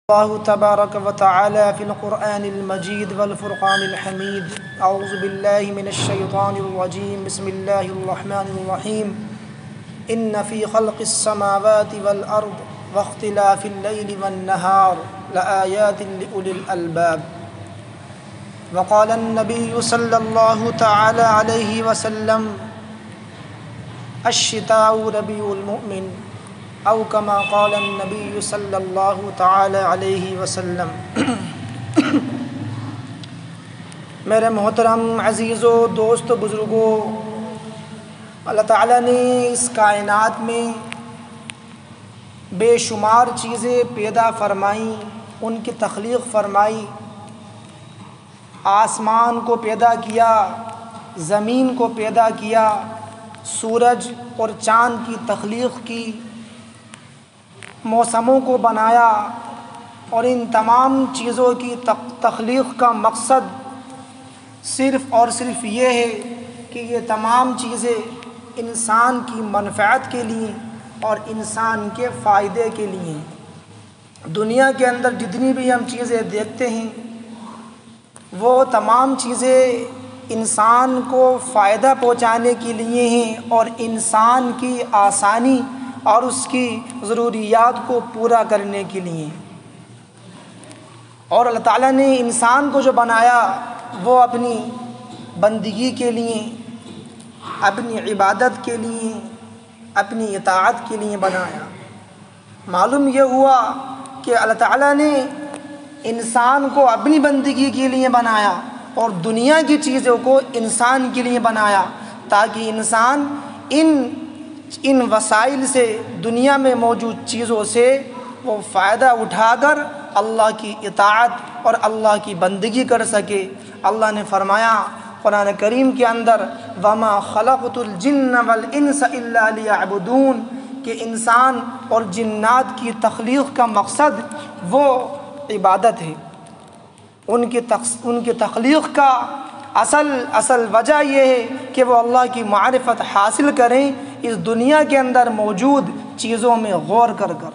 الله تبارك وتعالى في القرآن المجيد والفرقان الحميد. أعوذ بالله من الشيطان الرجيم. بسم الله الرحمن الرحيم. إن في خلق السماوات والأرض واختلاف الليل والنهار لآيات لأولي الألباب. وقال النبي صلى الله تعالى عليه وسلم: الشتاء ربيع المؤمن، او کما قال النبی صلی اللہ تعالی علیہ وسلم. میرے محترم عزیزو، دوست و بزرگوں، اللہ تعالیٰ نے اس کائنات میں بے شمار چیزیں پیدا فرمائیں، ان کی تخلیق فرمائی. آسمان کو پیدا کیا، زمین کو پیدا کیا، سورج اور چاند کی تخلیق کی، موسموں کو بنایا، اور ان تمام چیزوں کی تخلیق کا مقصد صرف اور صرف یہ ہے کہ یہ تمام چیزیں انسان کی منفعت کے لیے اور انسان کے فائدے کے لیے ہیں. دنیا کے اندر جتنی بھی ہم چیزیں دیکھتے ہیں وہ تمام چیزیں انسان کو فائدہ پہنچانے کے لیے ہیں اور انسان کی آسانی اور اس کی ضروریات کو پورا کرنے کے لیے. اور اللہ تعالیٰ نے انسان کو جو بنایا وہ اپنی بندگی کے لیے، اپنی عبادت کے لیے، اپنی اطاعت کے لیے بنایا. معلوم یہ ہوا کہ اللہ تعالیٰ نے انسان کو اپنی بندگی کے لیے بنایا اور دنیا کی چیزوں کو انسان کے لیے بنایا، تاکہ انسان ان وسائل سے، دنیا میں موجود چیزوں سے وہ فائدہ اٹھا کر اللہ کی اطاعت اور اللہ کی بندگی کر سکے. اللہ نے فرمایا قرآن کریم کے اندر: وَمَا خَلَقْتُ الْجِنَّ وَالْإِنسَ إِلَّا لِيَعْبُدُونَ، کہ انسان اور جنات کی تخلیق کا مقصد وہ عبادت ہے. ان کی تخلیق کا اصل وجہ یہ ہے کہ وہ اللہ کی معرفت حاصل کریں اس دنیا کے اندر موجود چیزوں میں غور کر کر.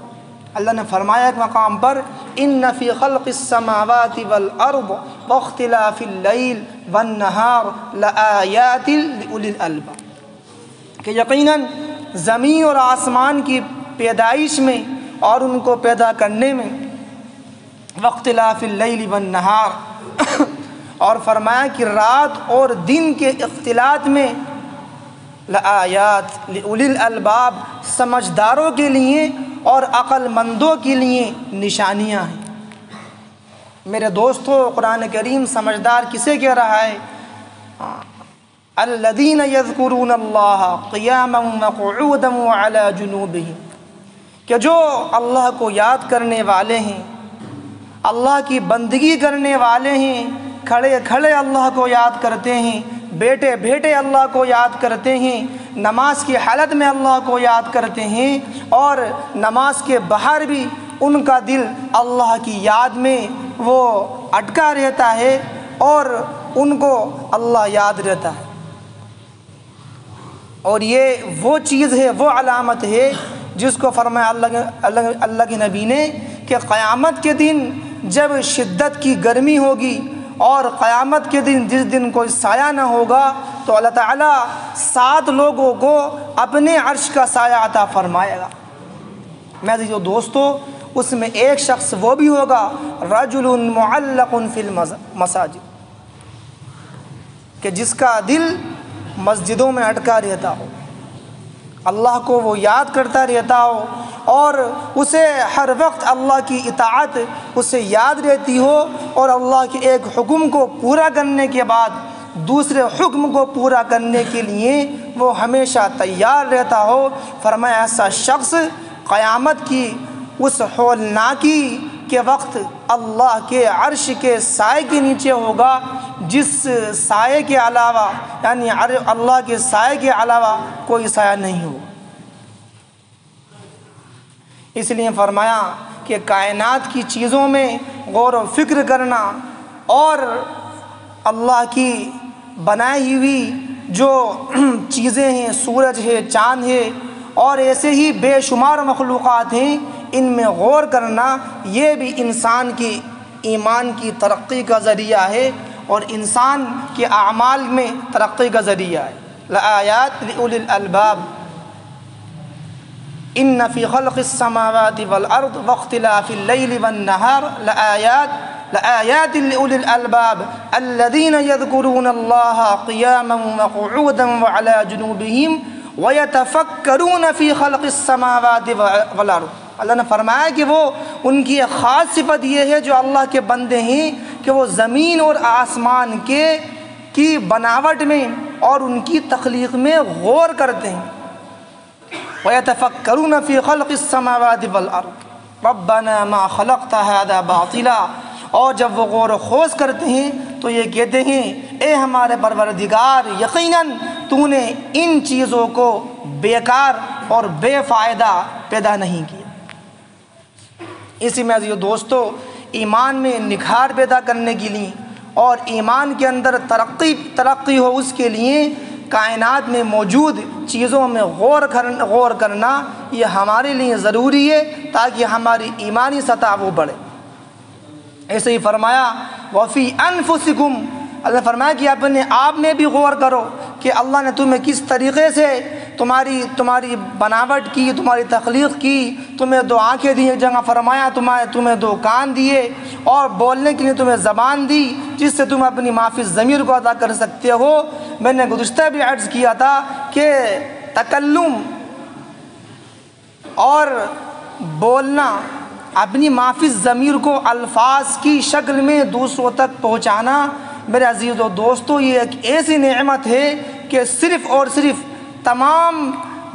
اللہ نے فرمایا ایک مقام پر: ان فی خلق السماوات والارض واختلاف اللیل والنہار لآیات لأولی الالباب، کہ یقیناً زمین اور آسمان کی پیدائش میں اور ان کو پیدا کرنے میں، واختلاف اللیل والنہار، اور فرمایا کہ رات اور دن کے اختلاط میں، لآیات لأولی الالباب، سمجھداروں کے لیے اور عقل مندوں کے لیے نشانیاں ہیں. میرے دوستو، قرآن کریم سمجھدار کسے کہہ رہا ہے؟ الذین یذکرون اللہ قیاما وقعودا وعلی جنوبہم، کہ جو اللہ کو یاد کرنے والے ہیں، اللہ کی بندگی کرنے والے ہیں، کھڑے کھڑے اللہ کو یاد کرتے ہیں، بیٹھے بیٹھے اللہ کو یاد کرتے ہیں، نماز کی حالت میں اللہ کو یاد کرتے ہیں، اور نماز کے باہر بھی ان کا دل اللہ کی یاد میں وہ اٹکا رہتا ہے اور ان کو اللہ یاد رہتا ہے. اور یہ وہ چیز ہے، وہ علامت ہے جس کو فرمایا اللہ کے نبی نے کہ قیامت کے دن جب شدت کی گرمی ہوگی اور قیامت کے دن جس دن کوئی سایہ نہ ہوگا، تو اللہ تعالیٰ 7 لوگوں کو اپنے عرش کا سایہ عطا فرمائے گا. میرے جو دوستو، اس میں ایک شخص وہ بھی ہوگا رجل معلق فی المساجد، کہ جس کا دل مسجدوں میں اٹکا رہتا ہو، اللہ کو وہ یاد کرتا رہتا ہو اور اسے ہر وقت اللہ کی اطاعت اسے یاد رہتی ہو، اور اللہ کے ایک حکم کو پورا کرنے کے بعد دوسرے حکم کو پورا کرنے کے لیے وہ ہمیشہ تیار رہتا ہو. فرمایا ایسا شخص قیامت کی اس ہولناکی کے وقت اللہ کے عرش کے سائے کے نیچے ہوگا، جس سائے کے علاوہ، یعنی اللہ کے سائے کے علاوہ کوئی سایہ نہیں ہوگا. اس لیے فرمایا کہ کائنات کی چیزوں میں غور و فکر کرنا اور اللہ کی بنائی ہوئی جو چیزیں ہیں، سورج ہے، چاند ہے اور ایسے ہی بے شمار مخلوقات ہیں، ان میں غور کرنا یہ بھی انسان کی ایمان کی ترقی کا ذریعہ ہے اور انسان کے اعمال میں ترقی کا ذریعہ ہے۔ لآیات لأولی الالباب ان فی خلق السماوات والارض واختلاف اللیل والنہار لآیات لأولی الالباب الذین یذکرون اللہ قیاما وقعودا وعلی جنوبہم ویتفکرون فی خلق السماوات والارض۔ اللہ نے فرمایا کہ وہ ان کی ایک خاص صفت یہ ہے جو اللہ کے بندے ہیں کہ وہ زمین اور آسمان کی بناوٹ میں اور ان کی تخلیق میں غور کرتے ہیں۔ وَيَتَفَكَّرُونَ فِي خَلْقِ السَّمَاوَاتِ وَالْأَرْضِ رَبَّنَا مَا خَلَقْتَ هَذَا بَاطِلًا، اور جب وہ غور و خوض کرتے ہیں تو یہ کہتے ہیں اے ہمارے پروردگار یقیناً تو نے ان چیزوں کو بیکار اور بے فائدہ پیدا نہیں کیا۔ اسی میں عزیزو دوستو ایمان میں نکھار پیدا کرنے کے لیے اور ایمان کے اندر ترقی ہو اس کے لیے کائنات میں موجود چیزوں میں غور کرنا یہ ہمارے لیے ضروری ہے تاکہ ہماری ایمانی سطح وہ بڑھے۔ ایسے ہی فرمایا وفی انفسکم، اللہ نے فرمایا کہ اپنے آپ میں بھی غور کرو کہ اللہ نے تمہیں کس طریقے سے تمہاری بناوٹ کی، تمہاری تخلیق کی، تمہیں دو آنکھیں دی، ایک جگہ فرمایا تمہیں دو کان دیے اور بولنے کے لیے تمہیں زبان دی جس سے تم اپنی معافی ضمیر کو ادا کر سکتے ہو۔ میں نے گزشتہ بھی عرض کیا تھا کہ تکلم اور بولنا، اپنی معافی ضمیر کو الفاظ کی شکل میں دوسروں تک پہنچانا میرے عزیز و دوستو یہ ایک ایسی نعمت ہے کہ صرف اور صرف تمام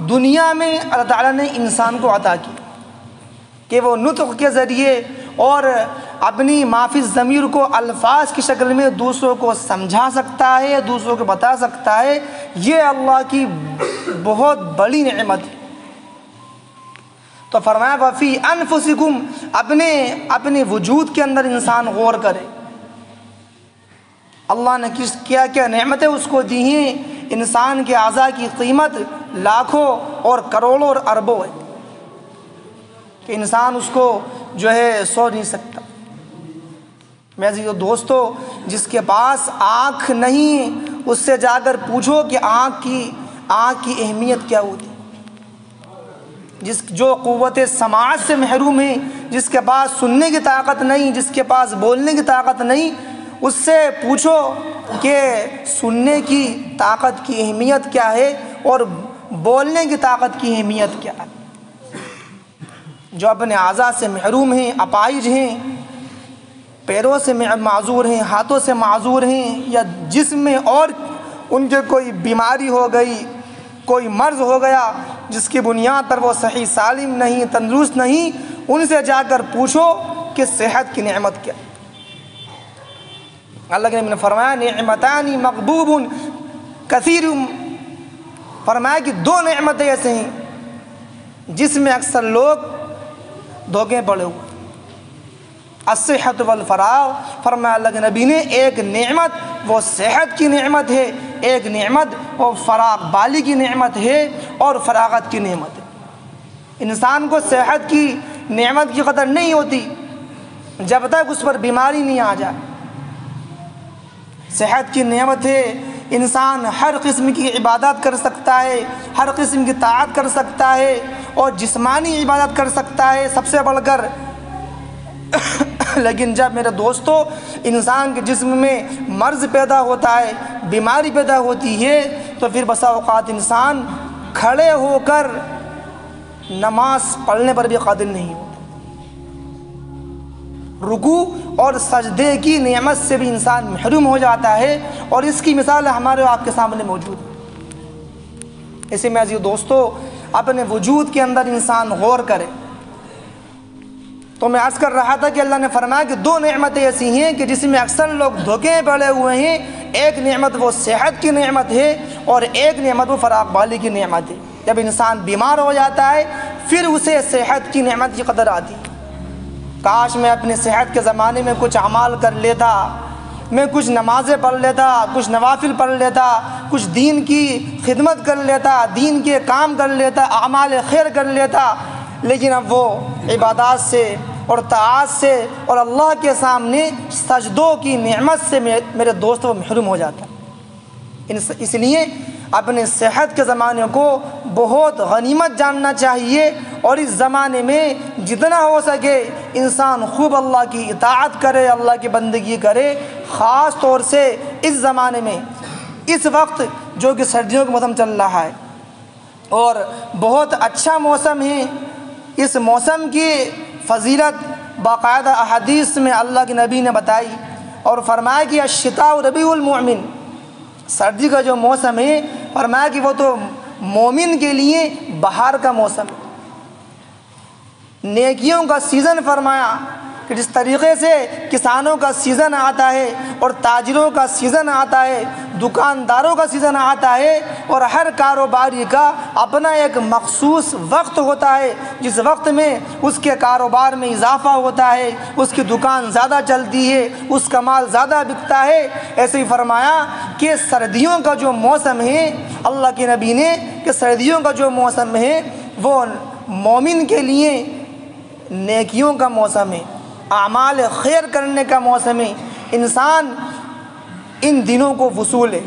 دنیا میں اللہ تعالیٰ نے انسان کو عطا کی کہ وہ نطق کے ذریعے اور اپنی معافی ضمیر کو الفاظ کی شکل میں دوسروں کو سمجھا سکتا ہے، دوسروں کو بتا سکتا ہے۔ یہ اللہ کی بہت بڑی نعمت ہے۔ تو فرمایا وفی انفسکم، اپنے وجود کے اندر انسان غور کرے، اللہ نے کیا کیا نعمتیں اس کو دی ہیں۔ انسان کے اعضاء کی قیمت لاکھوں اور کروڑوں اور اربوں ہے کہ انسان اس کو جو ہے سو نہیں سکتا۔ میرے عزیزو دوستو جس کے پاس آنکھ نہیں اس سے جا کر پوچھو کہ آنکھ کی اہمیت کیا ہوتی، جو قوت سماعت سے محروم ہے، جس کے پاس سننے کی طاقت نہیں، جس کے پاس بولنے کی طاقت نہیں، اس سے پوچھو کہ سننے کی طاقت کی اہمیت کیا ہے اور بولنے کی طاقت کی اہمیت کیا ہے۔ جو اپنے اعضاء سے محروم ہیں، اپاہج ہیں، پیروں سے معذور ہیں، ہاتھوں سے معذور ہیں، یا جسم میں اور ان کے کوئی بیماری ہو گئی، کوئی مرض ہو گیا جس کی بنیاد پر وہ صحیح سالم نہیں، تندرست نہیں، ان سے جا کر پوچھو کہ صحت کی نعمت کیا۔ اللہ کے نبی نے فرمایا نعمتان مغبوب کثیر، فرمایا کہ دو نعمتیں ایسے ہیں جس میں اکثر لوگ دھوکے پڑے ہوئے، الصحت والفراغ، فرمایا اللہ کے نبی نے ایک نعمت وہ صحت کی نعمت ہے، ایک نعمت وہ فراغ بالی کی نعمت ہے اور فراغت کی نعمت ہے۔ انسان کو صحت کی نعمت کی قدر نہیں ہوتی جب تک اس پر بیماری نہیں آ جائے۔ صحت کی نعمت ہے، انسان ہر قسم کی عبادت کر سکتا ہے، ہر قسم کی طاعت کر سکتا ہے اور جسمانی عبادت کر سکتا ہے سب سے بڑھ کر۔ لیکن جب میرے دوستو انسان کے جسم میں مرض پیدا ہوتا ہے، بیماری پیدا ہوتی ہے، تو پھر بسا اوقات انسان کھڑے ہو کر نماز پڑھنے پر بھی قادر نہیں ہوتا، رکوع اور سجدے کی نعمت سے بھی انسان محروم ہو جاتا ہے، اور اس کی مثال ہمارے آپ کے سامنے موجود ہے۔ اسی میں عزیز دوستو اپنے وجود کے اندر انسان غور کرے۔ تو میں عرض کر رہا تھا کہ اللہ نے فرمایا کہ دو نعمتیں ایسی ہیں کہ جس میں اکثر لوگ دھوکے پڑے ہوئے ہیں، ایک نعمت وہ صحت کی نعمت ہے اور ایک نعمت وہ فراغ بالی کی نعمت ہے۔ جب انسان بیمار ہو جاتا ہے پھر اسے صحت کی نعمت کی قدر آتی ہے۔ کاش میں اپنے صحت کے زمانے میں کچھ اعمال کر لیتا، میں کچھ نمازیں پڑھ لیتا، کچھ نوافل پڑھ لیتا، کچھ دین کی خدمت کر لیتا، دین کے کام کر لیتا، اعمال خیر کر لیتا، لیکن اب وہ عبادات سے اور طاعات سے اور اللہ کے سامنے سجدوں کی نعمت سے میرے دوست وہ محروم ہو جاتا ہے۔ اس لیے اپنے صحت کے زمانے کو بہت غنیمت جاننا چاہیے، اور اس زمانے میں جتنا ہو سکے انسان خوب اللہ کی اطاعت کرے، اللہ کی بندگی کرے، خاص طور سے اس زمانے میں، اس وقت جو کہ سردیوں کا موسم چل رہا ہے اور بہت اچھا موسم ہے۔ اس موسم کی فضیلت باقاعدہ احادیث میں اللہ کے نبی نے بتائی اور فرمایا کہ الشتاء ربیع المؤمن، سردی کا جو موسم ہے فرمایا کہ وہ تو مومن کے لیے بہار کا موسم ہے، نیکیوں کا سیزن فرمایا کہ جس طریقے سے کسانوں کا سیزن آتا ہے اور تاجروں کا سیزن آتا ہے، دکانداروں کا سیزن آتا ہے، اور ہر کاروباری کا اپنا ایک مخصوص وقت ہوتا ہے جس وقت میں اس کے کاروبار میں اضافہ ہوتا ہے، اس کی دکان زیادہ چلتی ہے، اس کا مال زیادہ بکتا ہے۔ ایسے ہی فرمایا کہ سردیوں کا جو موسم ہے، اللہ کے نبی نے کہ سردیوں کا جو موسم ہے وہ مومن کے لیے نیکیوں کا موسم ہے، اعمال خیر کرنے کا موسم ہے۔ انسان ان دنوں کو وصول ہے،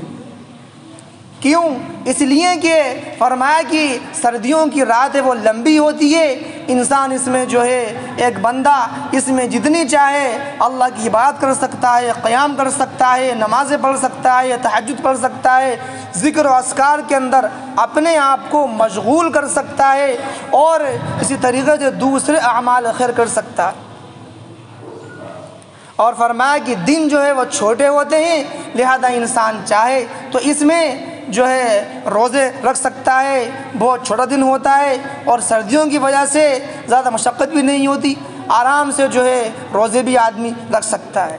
کیوں؟ اس لیے کہ فرمایا کہ سردیوں کی رات ہے وہ لمبی ہوتی ہے، انسان اس میں جو ہے ایک بندہ اس میں جتنی چاہے اللہ کی عبادت کر سکتا ہے، قیام کر سکتا ہے، نمازیں پڑھ سکتا ہے، تہجد پڑھ سکتا ہے، ذکر و اذکار کے اندر اپنے آپ کو مشغول کر سکتا ہے، اور اسی طریقے سے دوسرے اعمال خیر کر سکتا ہے۔ اور فرمایا کہ دن جو ہے وہ چھوٹے ہوتے ہیں، لہذا انسان چاہے تو اس میں جو ہے روزے رکھ سکتا ہے، بہت چھوٹا دن ہوتا ہے، اور سردیوں کی وجہ سے زیادہ مشقت بھی نہیں ہوتی، آرام سے جو ہے روزے بھی آدمی رکھ سکتا ہے۔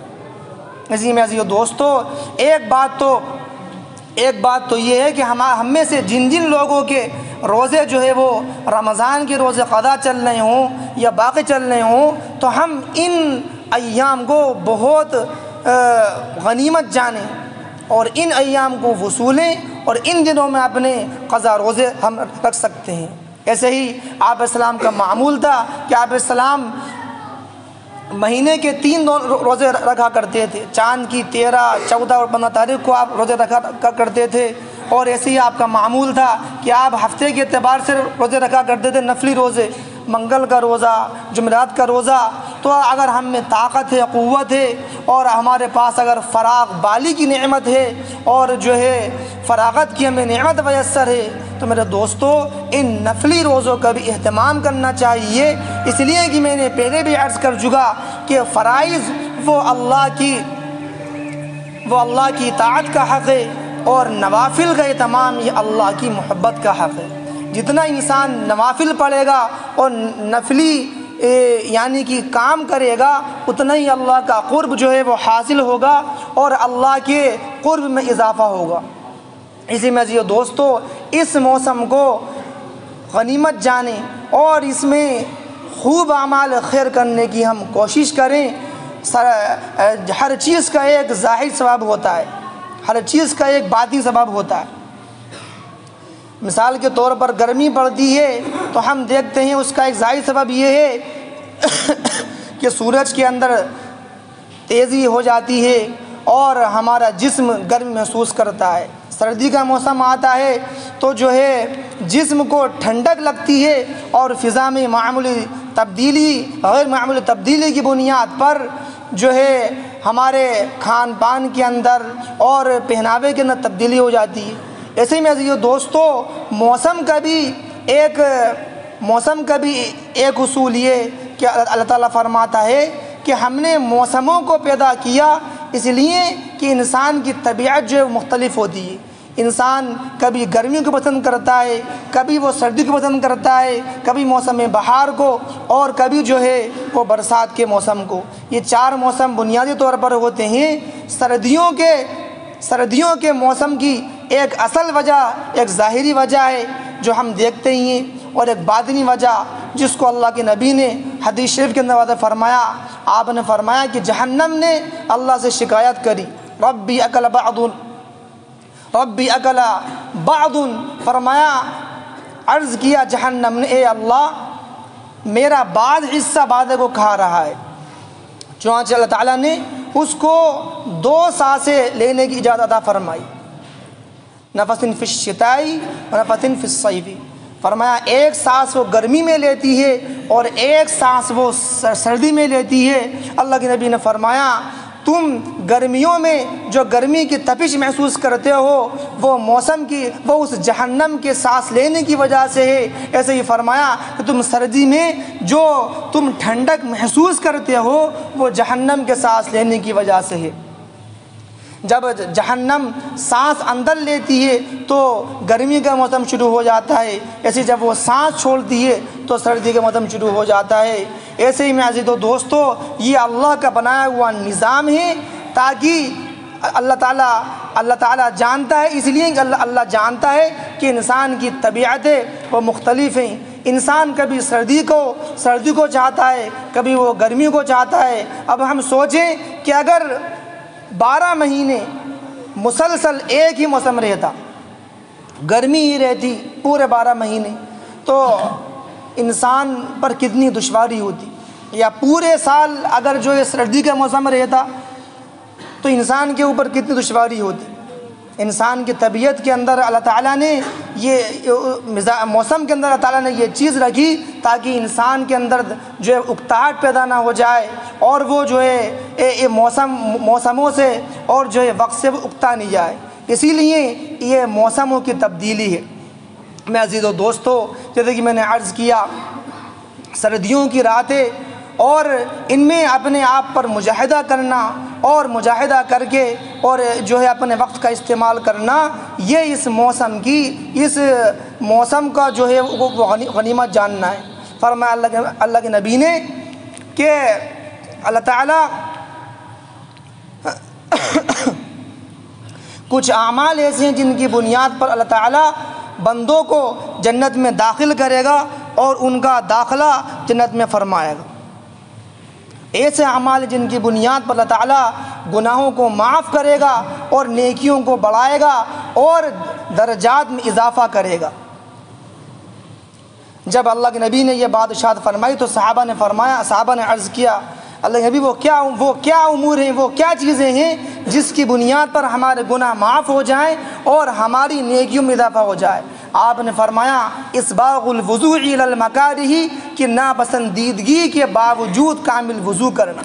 اسی میں عزیزو دوستو، ایک بات تو یہ ہے کہ ہم میں سے جن لوگوں کے روزے جو ہے وہ رمضان کے روزے قضا چل رہے ہوں یا باقی چل رہے ہوں، تو ہم ان ایام کو بہت غنیمت جانیں اور ان ایام کو وصولیں، اور ان دنوں میں اپنے قضا روزے ہم رکھ سکتے ہیں۔ ایسے ہی آپ السلام کا معمول تھا کہ آپ السلام مہینے کے 3 روزے رکھا کرتے تھے، چاند کی 13، 14 اور 15 تاریخ کو آپ روزے رکھا کرتے تھے، اور ایسے ہی آپ کا معمول تھا کہ آپ ہفتے کے اعتبار سے روزے رکھا کرتے تھے، نفلی روزے، منگل کا روزہ، جمعرات کا روزہ۔ تو اگر ہم میں طاقت ہے، قوت ہے، اور ہمارے پاس اگر فراغ بالی کی نعمت ہے اور جو ہے فراغت کی ہمیں نعمت میسر ہے، تو میرے دوستو ان نفلی روزوں کا بھی اہتمام کرنا چاہیے، اس لیے کہ میں نے پہلے بھی عرض کر چکا کہ فرائض وہ اللہ کی اطاعت کا حق ہے، اور نوافل کا اہتمام یہ اللہ کی محبت کا حق ہے۔ جتنا انسان نوافل پڑھے گا اور نفلی یعنی کہ کام کرے گا، اتنا ہی اللہ کا قرب جو ہے وہ حاصل ہوگا اور اللہ کے قرب میں اضافہ ہوگا۔ اسی میں عزیزو دوستو، اس موسم کو غنیمت جانیں اور اس میں خوب اعمال خیر کرنے کی ہم کوشش کریں۔ ہر چیز کا ایک ظاہر سبب ہوتا ہے، ہر چیز کا ایک باطنی سبب ہوتا ہے۔ مثال کے طور پر گرمی پڑتی ہے تو ہم دیکھتے ہیں اس کا ایک ظاہر سبب یہ ہے کہ سورج کے اندر تیزی ہو جاتی ہے اور ہمارا جسم گرمی محسوس کرتا ہے۔ سردی کا موسم آتا ہے تو جو ہے جسم کو ٹھنڈک لگتی ہے، اور فضا میں غیر معمولی تبدیلی کی بنیاد پر جو ہے ہمارے کھان پان کے اندر اور پہناوے کے اندر تبدیلی ہو جاتی ہے۔ ایسے ہی میں عزیزو دوستو، موسم کا بھی ایک اصول یہ کہ اللہ تعالیٰ فرماتا ہے کہ ہم نے موسموں کو پیدا کیا اس لیے کہ انسان کی طبیعت جو ہے مختلف ہوتی ہے۔ انسان کبھی گرمی کو پسند کرتا ہے، کبھی وہ سردی کو پسند کرتا ہے، کبھی موسم بہار کو، اور کبھی جو ہے وہ برسات کے موسم کو۔ یہ 4 موسم بنیادی طور پر ہوتے ہیں۔ سردیوں کے موسم کی ایک اصل وجہ، ایک ظاہری وجہ ہے جو ہم دیکھتے ہی ہیں، اور ایک باطنی وجہ جس کو اللہ کے نبی نے حدیث شریف کے اندر واضح فرمایا۔ آپ نے فرمایا کہ جہنم نے اللہ سے شکایت کری، ربی اکل بعض، فرمایا عرض کیا جہنم نے، اے اللہ میرا بعض حصہ بعض کو کھا رہا ہے۔ چنانچہ اللہ تعالیٰ نے اس کو 2 سانسیں لینے کی اجازت عطا فرمائی، نفس فی الشتاء و نفس فی الصیف، فرمایا ایک سانس وہ گرمی میں لیتی ہے اور ایک سانس وہ سردی میں لیتی ہے۔ اللہ کے نبی نے فرمایا تم گرمیوں میں جو گرمی کی تپش محسوس کرتے ہو وہ موسم کی وہ اس جہنم کے سانس لینے کی وجہ سے ہے، ایسے ہی فرمایا کہ تم سردی میں جو تم ٹھنڈک محسوس کرتے ہو وہ جہنم کے سانس لینے کی وجہ سے ہے۔ جب جہنم سانس اندر لیتی ہے تو گرمی کا موسم شروع ہو جاتا ہے، ایسے جب وہ سانس چھوڑتی ہے تو سردی کا موسم شروع ہو جاتا ہے۔ ایسے ہی عزیز و دوستو یہ اللہ کا بنایا ہوا نظام ہے، تاکہ اللہ تعالیٰ جانتا ہے، اس لیے کہ اللہ جانتا ہے کہ انسان کی طبیعتیں وہ مختلف ہیں۔ انسان کبھی سردی کو چاہتا ہے، کبھی وہ گرمی کو چاہتا ہے۔ اب ہم سوچیں کہ اگر 12 مہینے مسلسل ایک ہی موسم رہتا، گرمی ہی رہتی پورے 12 مہینے، تو انسان پر کتنی دشواری ہوتی، یا پورے سال اگر جو یہ سردی کا موسم رہتا تو انسان کے اوپر کتنی دشواری ہوتی۔ انسان کی طبیعت کے اندر اللہ تعالیٰ نے یہ موسم کے اندر اللہ تعالیٰ نے یہ چیز رکھی تاکہ انسان کے اندر جو ہے اکتاہٹ پیدا نہ ہو جائے، اور وہ جو ہے موسموں سے اور جو ہے وقت سے وہ اکتا نہیں جائے، اسی لیے یہ موسموں کی تبدیلی ہے۔ میں عزیز و دوستو جیسے کہ میں نے عرض کیا، سردیوں کی راتیں اور ان میں اپنے آپ پر مجاہدہ کرنا اور مجاہدہ کر کے اور جو ہے اپنے وقت کا استعمال کرنا، یہ اس موسم کا جو ہے وہ غنیمت جاننا ہے۔ فرمایا اللہ کے نبی نے کہ اللہ تعالیٰ کچھ اعمال ایسے ہیں جن کی بنیاد پر اللہ تعالیٰ بندوں کو جنت میں داخل کرے گا اور ان کا داخلہ جنت میں فرمائے گا۔ ایسے اعمال جن کی بنیاد پر اللہ تعالیٰ گناہوں کو معاف کرے گا اور نیکیوں کو بڑھائے گا اور درجات میں اضافہ کرے گا۔ جب اللہ کے نبی نے یہ بات ارشاد فرمائی تو صحابہ نے عرض کیا اللہ کے نبی وہ کیا امور ہیں، وہ کیا چیزیں ہیں جس کی بنیاد پر ہمارے گناہ معاف ہو جائیں اور ہماری نیکیوں میں اضافہ ہو جائے؟ آپ نے فرمایا اسباغ الوضوء الی المکارہ، کہ ناپسندیدگی کے باوجود کامل وضو کرنا۔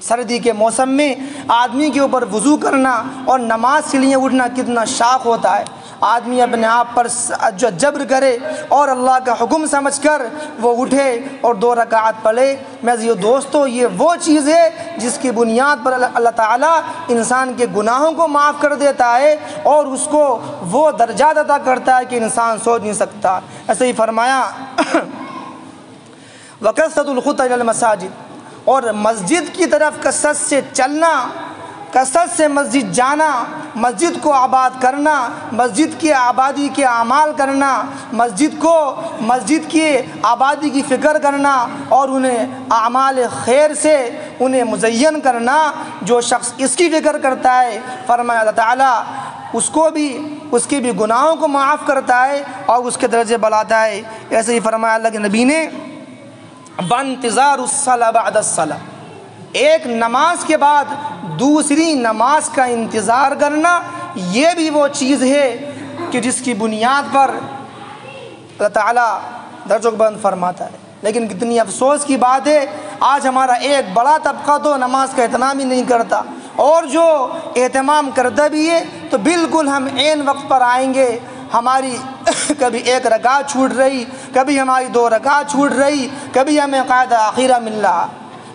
سردی کے موسم میں آدمی کے اوپر وضو کرنا اور نماز کے لیے اٹھنا کتنا شاق ہوتا ہے۔ آدمی اپنے آپ پر جو جبر کرے اور اللہ کا حکم سمجھ کر وہ اٹھے اور 2 رکعت پڑھے۔ میرے دوستو یہ وہ چیز ہے جس کی بنیاد پر اللہ تعالیٰ انسان کے گناہوں کو معاف کر دیتا ہے اور اس کو وہ درجات عطا کرتا ہے کہ انسان سوچ نہیں سکتا۔ ایسے ہی فرمایا وَكَثْرَةُ الْخُطَىٰ إِلَى الْمَسَاجِدِ، اور مسجد کی طرف کثرت سے چلنا، کثرت سے مسجد جانا، مسجد کو آباد کرنا، مسجد کی آبادی کے اعمال کرنا، مسجد کی آبادی کی فکر کرنا اور انہیں اعمال خیر سے انہیں مزین کرنا۔ جو شخص اس کی فکر کرتا ہے فرمایا اللہ تعالیٰ اس کے بھی گناہوں کو معاف کرتا ہے اور اس کے درجے بڑھاتا ہے۔ ایسے ہی فرمایا اللہ کے نبی نے وَانتِظَارُ الصَّلَاةِ بَعْدَ الصَّلَاةِ، ایک نماز کے بعد دوسری نماز کا انتظار کرنا، یہ بھی وہ چیز ہے کہ جس کی بنیاد پر اللہ تعالیٰ درجوں کو بلند فرماتا ہے۔ لیکن کتنی افسوس کی بات ہے، آج ہمارا ایک بڑا طبقہ تو نماز کا اہتمام ہی نہیں کرتا، اور جو اہتمام کرتا بھی ہے تو بالکل ہم عین وقت پر آئیں گے، ہماری کبھی 1 رکعت چھوٹ رہی، کبھی ہماری 2 رکعت چھوٹ رہی، کبھی ہمیں قاعدہ آخرہ مل رہا۔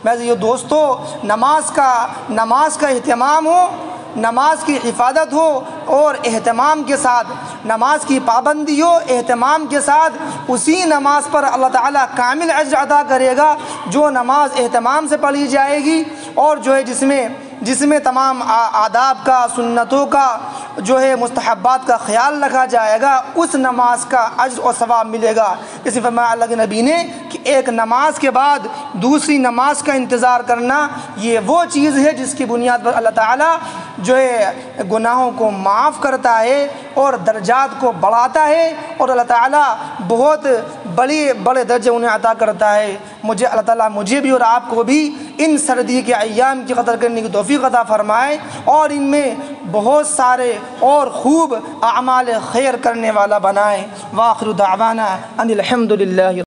میرے یہ دوستو نماز کا اہتمام ہو، نماز کی حفاظت ہو اور اہتمام کے ساتھ نماز کی پابندی ہو، اہتمام کے ساتھ اسی نماز پر اللہ تعالیٰ کامل اجر عطا کرے گا جو نماز اہتمام سے پڑھی جائے گی اور جو ہے جس میں تمام آداب کا، سنتوں کا جو ہے مستحبات کا خیال رکھا جائے گا، اس نماز کا اجر و ثواب ملے گا۔ اس لیے فرمایا اللہ کے نبی نے کہ ایک نماز کے بعد دوسری نماز کا انتظار کرنا یہ وہ چیز ہے جس کی بنیاد پر اللہ تعالیٰ جو ہے گناہوں کو معاف کرتا ہے اور درجات کو بڑھاتا ہے، اور اللہ تعالیٰ بہت بڑے درجے انہیں عطا کرتا ہے۔ مجھے اللہ تعالیٰ مجھے بھی اور آپ کو بھی ان سردی کے ایام کی قدر کرنے کی توفیق عطا فرمائے، اور ان میں بہت سارے اور خوب اعمال خیر کرنے والا بنائے۔ وآخر دعوانا ان الحمد للہ۔